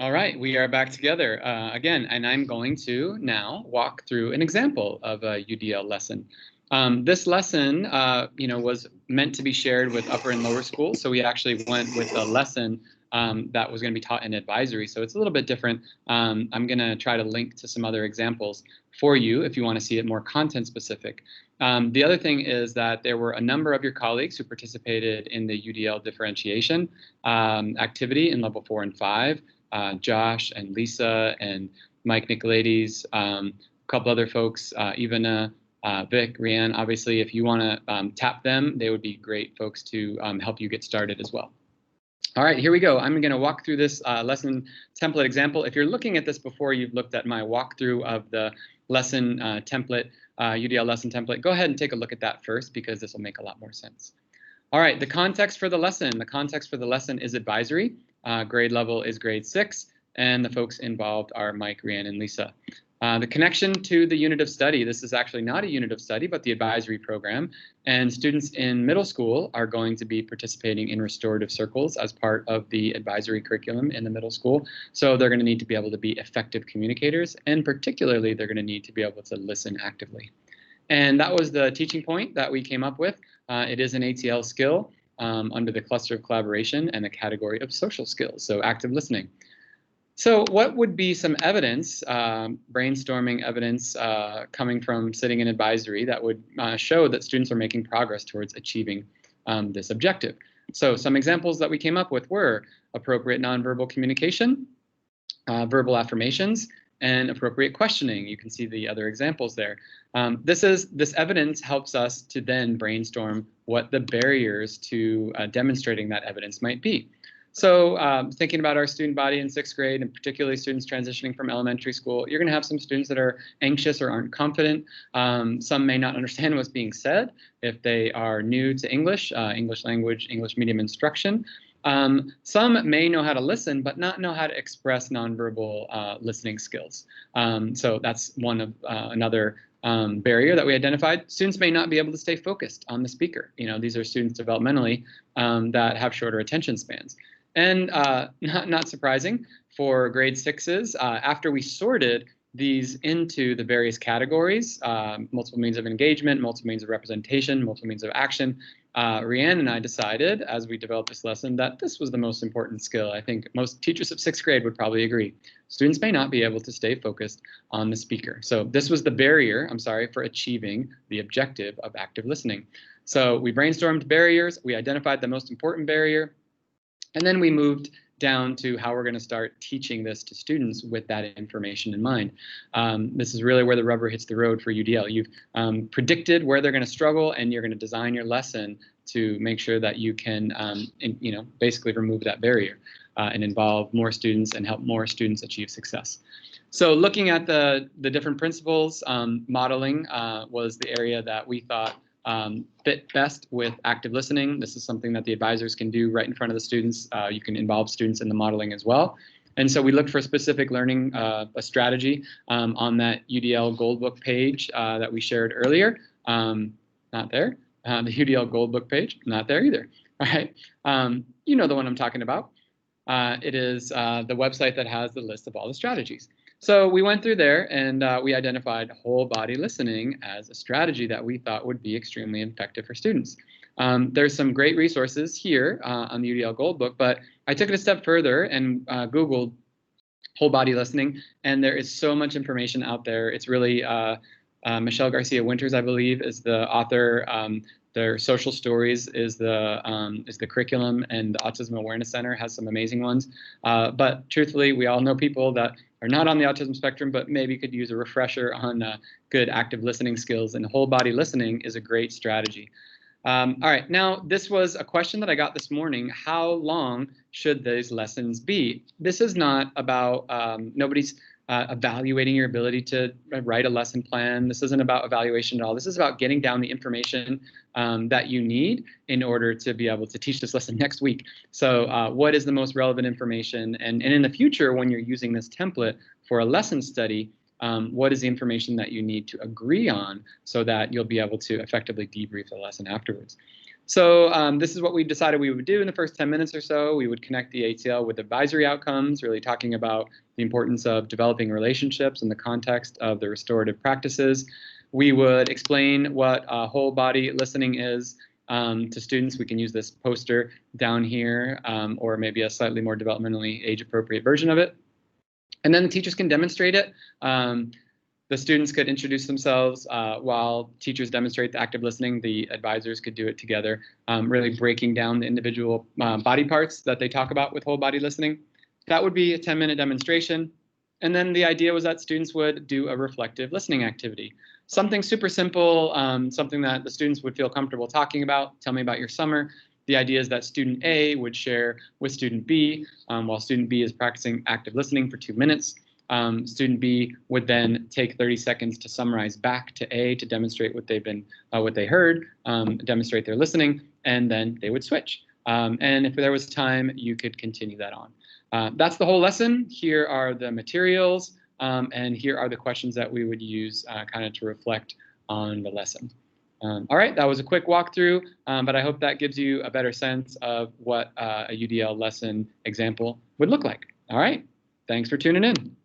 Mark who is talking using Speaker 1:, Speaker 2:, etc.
Speaker 1: All right, we are back together again, and I'm going to now walk through an example of a UDL lesson. This lesson, was meant to be shared with upper and lower school, so we actually went with a lesson that was going to be taught in advisory, so it's a little bit different. I'm going to try to link to some other examples for you if you want to see it more content specific. The other thing is that there were a number of your colleagues who participated in the UDL differentiation activity in level 4 and 5. Josh and Lisa and Mike Nicolaides, a couple other folks, Ivana, Vic, Rianne. Obviously, if you want to tap them, they would be great folks to help you get started as well. All right, here we go. I'm going to walk through this lesson template example. If you're looking at this before you've looked at my walkthrough of the lesson template, UDL lesson template, go ahead and take a look at that first because this will make a lot more sense. All right, the context for the lesson. The context for the lesson is advisory. Grade level is grade 6, and the folks involved are Mike, Rianne, and Lisa. The connection to the unit of study. This is actually not a unit of study, but the advisory program. And students in middle school are going to be participating in restorative circles as part of the advisory curriculum in the middle school. So they're going to need to be able to be effective communicators, and particularly they're going to need to be able to listen actively. And that was the teaching point that we came up with. It is an ATL skill under the cluster of collaboration and the category of social skills, so active listening. So what would be some evidence, brainstorming evidence coming from sitting in advisory that would show that students are making progress towards achieving this objective? So some examples that we came up with were appropriate nonverbal communication, verbal affirmations, and appropriate questioning. You can see the other examples there. This evidence helps us to then brainstorm what the barriers to demonstrating that evidence might be. So thinking about our student body in 6th grade, and particularly students transitioning from elementary school, you're going to have some students that are anxious or aren't confident. Some may not understand what's being said if they are new to English, English language, English medium instruction. Some may know how to listen, but not know how to express nonverbal listening skills. So that's one of another barrier that we identified. Students may not be able to stay focused on the speaker. These are students developmentally that have shorter attention spans. And not surprising for grade 6s, after we sorted these into the various categories, multiple means of engagement, multiple means of representation, multiple means of action, Rianne and I decided as we developed this lesson that this was the most important skill. I think most teachers of 6th grade would probably agree. Students may not be able to stay focused on the speaker. So this was the barrier, for achieving the objective of active listening. So we brainstormed barriers, we identified the most important barrier, and then we moved down to how we're going to start teaching this to students with that information in mind. This is really where the rubber hits the road for UDL. You've predicted where they're going to struggle, and you're going to design your lesson to make sure that you can, basically remove that barrier and involve more students and help more students achieve success. So looking at the different principles, modeling was the area that we thought fit best with active listening. This is something that the advisors can do right in front of the students. You can involve students in the modeling as well. And so we looked for specific learning, a strategy on that UDL Goldbook page that we shared earlier. Not there. The UDL Goldbook page, not there either. All right. You know the one I'm talking about. It is the website that has the list of all the strategies. So we went through there and we identified whole body listening as a strategy that we thought would be extremely effective for students. There's some great resources here on the UDL Goldbook, but I took it a step further and Googled whole body listening, and there is so much information out there. It's really Michelle Garcia Winters, I believe, is the author. Their social stories is the curriculum, and the Autism Awareness Center has some amazing ones. But truthfully, we all know people that are not on the autism spectrum, but maybe could use a refresher on good active listening skills, and whole body listening is a great strategy. All right, now this was a question that I got this morning. How long should these lessons be? This is not about, nobody's evaluating your ability to write a lesson plan. This isn't about evaluation at all. This is about getting down the information that you need in order to be able to teach this lesson next week. So what is the most relevant information? And in the future, when you're using this template for a lesson study, what is the information that you need to agree on so that you'll be able to effectively debrief the lesson afterwards. So this is what we decided we would do in the first 10 minutes or so. We would connect the ATL with advisory outcomes, really talking about the importance of developing relationships in the context of the restorative practices. We would explain what whole body listening is to students. We can use this poster down here or maybe a slightly more developmentally age-appropriate version of it. And then the teachers can demonstrate it. The students could introduce themselves while teachers demonstrate the active listening. The advisors could do it together, really breaking down the individual body parts that they talk about with whole body listening. That would be a 10-minute demonstration. And then the idea was that students would do a reflective listening activity. Something super simple, something that the students would feel comfortable talking about. Tell me about your summer. The idea is that student A would share with student B while student B is practicing active listening for 2 minutes. Student B would then take 30 seconds to summarize back to A to demonstrate what they heard, demonstrate their listening, and then they would switch. And if there was time, you could continue that on. That's the whole lesson. Here are the materials, and here are the questions that we would use kind of to reflect on the lesson. All right, that was a quick walkthrough, but I hope that gives you a better sense of what a UDL lesson example would look like. All right, thanks for tuning in.